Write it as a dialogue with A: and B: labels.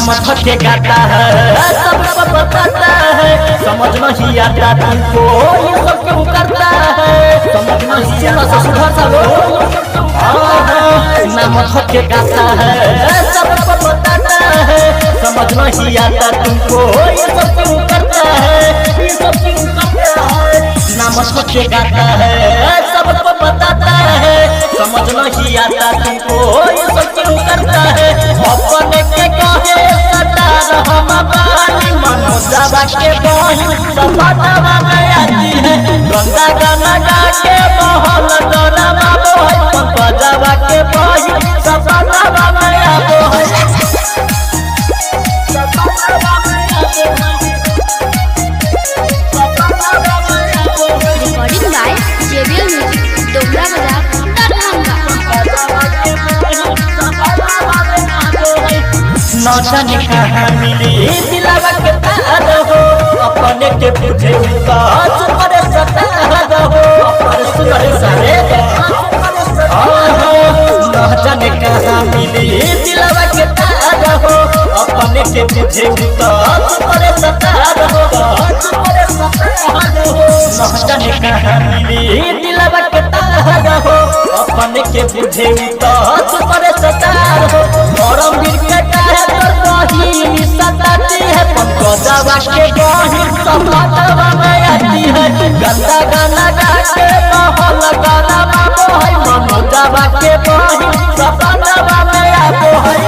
A: नाम थके गाता है सबको बताता है, समझ नहीं आता तुमको ये सब क्यों करता है, समझ नहीं आता सुधर सब नाम थके गाता है सबको बताता है, समझ नहीं आता तुमको ये सब क्यों करता है, ये सब क्यों करता है। नाम थके गाता है सबको बताता है, समझ नहीं आता तुमको ये सब क्यों करता है। अपने के कहे सरदार हम बानी मनोजावा के बहन सपनावा में आती है, गंगा गाना गा के महल डोरावा बोए पंकजावा के बहन सपनावा में आबो है।
B: Recording by JBL music Dogra
A: न जाने कहाँ मिली दिलावा के तार हो, अपने के पूछे सुपर सतार हो, सुपर सारे न जाने कहाँ मिली दिलावा के तार हो, अपने के पूछे सुपर सतार हो, न जाने कहाँ मिली दिलावा के तार हो, अपने के पूछे सुपर सतार हो। और वीर के काहे पर बहिनी सताती है पंकजावा के